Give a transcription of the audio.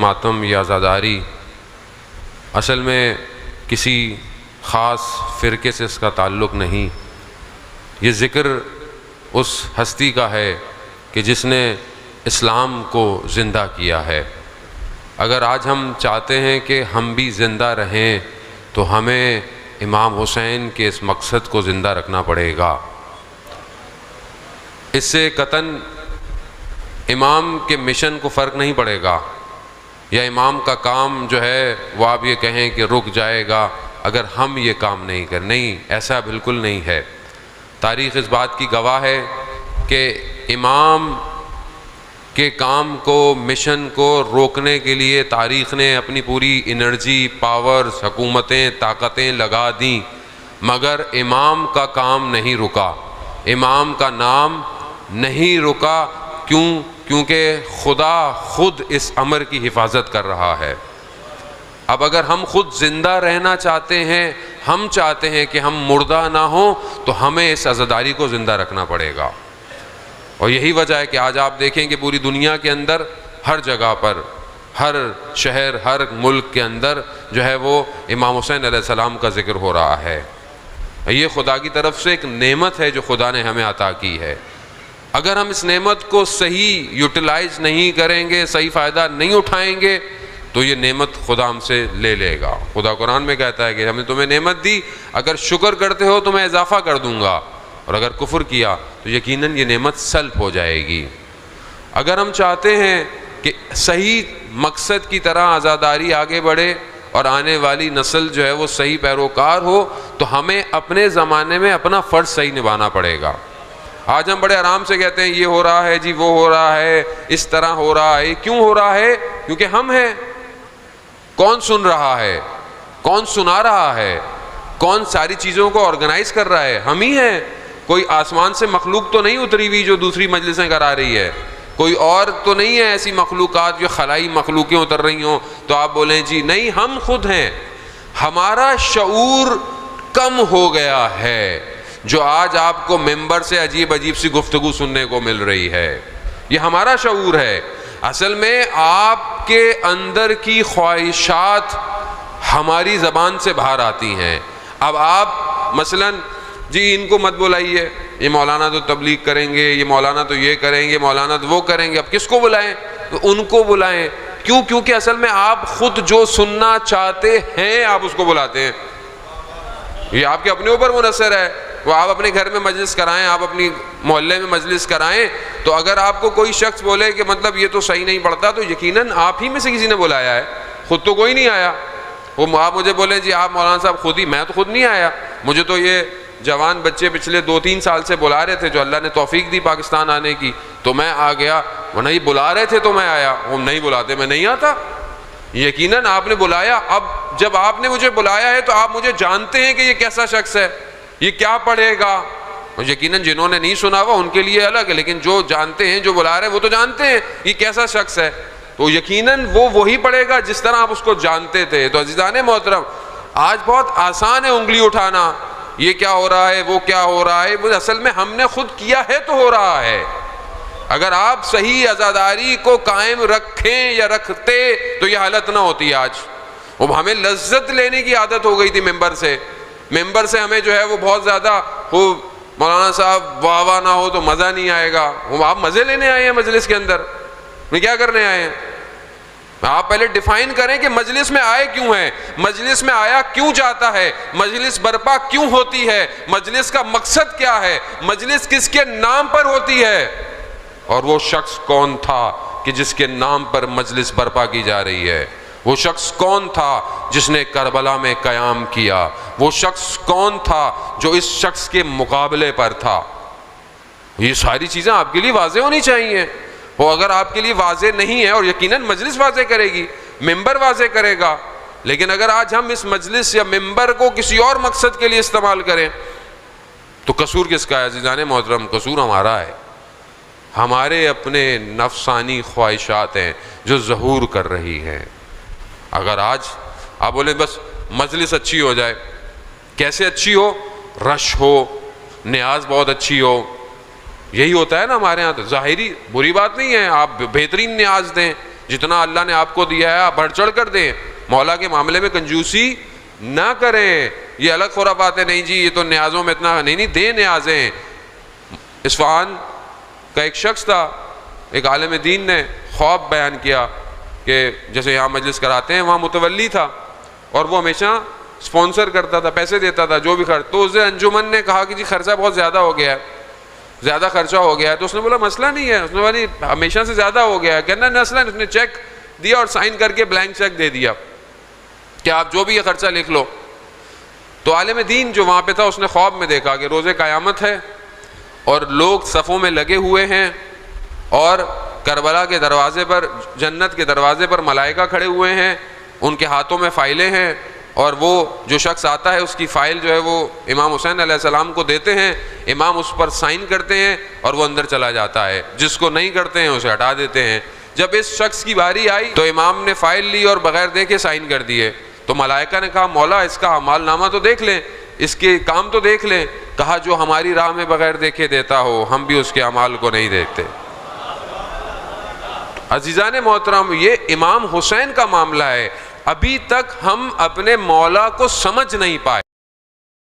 ماتم یا عزاداری اصل میں کسی خاص فرقے سے اس کا تعلق نہیں. یہ ذکر اس ہستی کا ہے کہ جس نے اسلام کو زندہ کیا ہے. اگر آج ہم چاہتے ہیں کہ ہم بھی زندہ رہیں تو ہمیں امام حسین کے اس مقصد کو زندہ رکھنا پڑے گا. اس سے قطعاً امام کے مشن کو فرق نہیں پڑے گا، یا امام کا کام جو ہے وہ آپ یہ کہیں کہ رک جائے گا اگر ہم یہ کام نہیں کریں. نہیں، ایسا بالکل نہیں ہے. تاریخ اس بات کی گواہ ہے کہ امام کے کام کو، مشن کو روکنے کے لیے تاریخ نے اپنی پوری انرجی، پاورز، حکومتیں، طاقتیں لگا دیں، مگر امام کا کام نہیں رکا، امام کا نام نہیں رکا. کیونکہ خدا خود اس امر کی حفاظت کر رہا ہے. اب اگر ہم خود زندہ رہنا چاہتے ہیں، ہم چاہتے ہیں کہ ہم مردہ نہ ہوں، تو ہمیں اس عزاداری کو زندہ رکھنا پڑے گا. اور یہی وجہ ہے کہ آج آپ دیکھیں کہ پوری دنیا کے اندر ہر جگہ پر، ہر شہر، ہر ملک کے اندر جو ہے وہ امام حسین علیہ السلام کا ذکر ہو رہا ہے. یہ خدا کی طرف سے ایک نعمت ہے جو خدا نے ہمیں عطا کی ہے. اگر ہم اس نعمت کو صحیح یوٹیلائز نہیں کریں گے، صحیح فائدہ نہیں اٹھائیں گے، تو یہ نعمت خدا ہم سے لے لے گا. خدا قرآن میں کہتا ہے کہ ہم نے تمہیں نعمت دی، اگر شکر کرتے ہو تو میں اضافہ کر دوں گا، اور اگر کفر کیا تو یقیناً یہ نعمت سلب ہو جائے گی. اگر ہم چاہتے ہیں کہ صحیح مقصد کی طرح عزاداری آگے بڑھے اور آنے والی نسل جو ہے وہ صحیح پیروکار ہو، تو ہمیں اپنے زمانے میں اپنا فرض صحیح نبھانا پڑے گا. آج ہم بڑے آرام سے کہتے ہیں یہ ہو رہا ہے جی، وہ ہو رہا ہے، اس طرح ہو رہا ہے. کیوں ہو رہا ہے؟ کیونکہ ہم ہیں. کون سن رہا ہے؟ کون سنا رہا ہے؟ کون ساری چیزوں کو آرگنائز کر رہا ہے؟ ہم ہی ہیں. کوئی آسمان سے مخلوق تو نہیں اتری ہوئی جو دوسری مجلسیں کرا رہی ہے. کوئی اور تو نہیں ہے ایسی مخلوقات جو خلائی مخلوقیں اتر رہی ہوں تو آپ بولیں جی نہیں، ہم خود ہیں. ہمارا شعور کم ہو گیا ہے جو آج آپ کو ممبر سے عجیب عجیب سی گفتگو سننے کو مل رہی ہے. یہ ہمارا شعور ہے. اصل میں آپ کے اندر کی خواہشات ہماری زبان سے باہر آتی ہیں. اب آپ مثلاً جی ان کو مت بلائیے، یہ مولانا تو تبلیغ کریں گے، یہ مولانا تو یہ کریں گے، مولانا تو وہ کریں گے. اب کس کو بلائیں؟ ان کو بلائیں. کیوں؟ کیونکہ اصل میں آپ خود جو سننا چاہتے ہیں آپ اس کو بلاتے ہیں. یہ آپ کے اپنے اوپر منحصر ہے. وہ آپ اپنے گھر میں مجلس کرائیں، آپ اپنی محلے میں مجلس کرائیں، تو اگر آپ کو کوئی شخص بولے کہ مطلب یہ تو صحیح نہیں پڑتا، تو یقیناً آپ ہی میں سے کسی نے بلایا ہے، خود تو کوئی نہیں آیا. وہ آپ مجھے بولیں جی آپ مولانا صاحب خود ہی، میں تو خود نہیں آیا. مجھے تو یہ جوان بچے پچھلے 2-3 سال سے بلا رہے تھے، جو اللہ نے توفیق دی پاکستان آنے کی، تو میں آ گیا. ورنہ یہ بلا رہے تھے تو میں آیا. وہ نہیں بلاتے میں نہیں آتا. یقیناً آپ نے بلایا. اب جب آپ نے مجھے بلایا ہے تو آپ مجھے جانتے ہیں کہ یہ کیسا شخص ہے، یہ کیا پڑھے گا. اور یقیناً جنہوں نے نہیں سنا ہوا ان کے لیے الگ ہے، لیکن جو جانتے ہیں، جو بلا رہے ہیں، وہ تو جانتے ہیں یہ کیسا شخص ہے. تو یقیناً وہ وہی پڑھے گا جس طرح آپ اس کو جانتے تھے. تو عزیزان محترم، آج بہت آسان ہے انگلی اٹھانا، یہ کیا ہو رہا ہے، وہ کیا ہو رہا ہے. اصل میں ہم نے خود کیا ہے تو ہو رہا ہے. اگر آپ صحیح عزاداری کو قائم رکھیں یا رکھتے تو یہ حالت نہ ہوتی آج. وہ ہمیں لذت لینے کی عادت ہو گئی تھی ممبر سے. ممبر سے ہمیں جو ہے وہ بہت زیادہ مولانا صاحب واہ واہ نہ ہو تو مزہ نہیں آئے گا. وہ آپ مزے لینے آئے ہیں مجلس کے اندر، میں کیا کرنے آئے ہیں؟ آپ پہلے ڈیفائن کریں کہ مجلس میں آئے کیوں ہیں، مجلس میں آیا کیوں جاتا ہے، مجلس برپا کیوں ہوتی ہے، مجلس کا مقصد کیا ہے، مجلس کس کے نام پر ہوتی ہے، اور وہ شخص کون تھا کہ جس کے نام پر مجلس برپا کی جا رہی ہے. وہ شخص کون تھا جس نے کربلا میں قیام کیا. وہ شخص کون تھا جو اس شخص کے مقابلے پر تھا. یہ ساری چیزیں آپ کے لیے واضح ہونی چاہیے. وہ اگر آپ کے لیے واضح نہیں ہے، اور یقیناً مجلس واضح کرے گی، ممبر واضح کرے گا، لیکن اگر آج ہم اس مجلس یا ممبر کو کسی اور مقصد کے لیے استعمال کریں تو قصور کس کا ہے؟ عزیزان محترم، قصور ہمارا ہے. ہمارے اپنے نفسانی خواہشات ہیں جو ظہور کر رہی ہیں. اگر آج آپ بولیں بس مجلس اچھی ہو جائے، کیسے اچھی ہو؟ رش ہو، نیاز بہت اچھی ہو. یہی ہوتا ہے نا ہمارے ہاں. تو ظاہری بری بات نہیں ہے، آپ بہترین نیاز دیں، جتنا اللہ نے آپ کو دیا ہے آپ بڑھ چڑھ کر دیں، مولا کے معاملے میں کنجوسی نہ کریں۔ یہ الگ خرافات ہے، نہیں جی یہ تو نیازوں میں اتنا نہیں دیں نیازیں۔ اصفہان کا ایک شخص تھا، ایک عالم دین نے خواب بیان کیا کہ جیسے یہاں مجلس کراتے ہیں، وہاں متولی تھا اور وہ ہمیشہ سپانسر کرتا تھا، پیسے دیتا تھا جو بھی خرچ۔ تو اس انجمن نے کہا کہ جی خرچہ بہت زیادہ ہو گیا ہے، زیادہ خرچہ ہو گیا ہے۔ تو اس نے بولا مسئلہ نہیں ہے، اس نے بولا نہیں ہمیشہ سے زیادہ ہو گیا ہے، کہنا نسلاً۔ اس نے چیک دیا اور سائن کر کے بلینک چیک دے دیا کہ آپ جو بھی یہ خرچہ لکھ لو۔ تو عالم دین جو وہاں پہ تھا اس نے خواب میں دیکھا کہ روز قیامت ہے اور لوگ صفوں میں لگے ہوئے ہیں اور کربلا کے دروازے پر، جنت کے دروازے پر ملائکہ کھڑے ہوئے ہیں، ان کے ہاتھوں میں فائلیں ہیں، اور وہ جو شخص آتا ہے اس کی فائل جو ہے وہ امام حسین علیہ السلام کو دیتے ہیں، امام اس پر سائن کرتے ہیں اور وہ اندر چلا جاتا ہے، جس کو نہیں کرتے ہیں اسے ہٹا دیتے ہیں۔ جب اس شخص کی باری آئی تو امام نے فائل لی اور بغیر دیکھے سائن کر دیے۔ تو ملائکہ نے کہا مولا اس کا اعمال نامہ تو دیکھ لیں، اس کے کام تو دیکھ لیں۔ کہا جو ہماری راہ میں بغیر دیکھے دیتا ہو ہم بھی اس کے اعمال کو نہیں دیکھتے۔ عزیزان محترم، یہ امام حسین کا معاملہ ہے۔ ابھی تک ہم اپنے مولا کو سمجھ نہیں پائے۔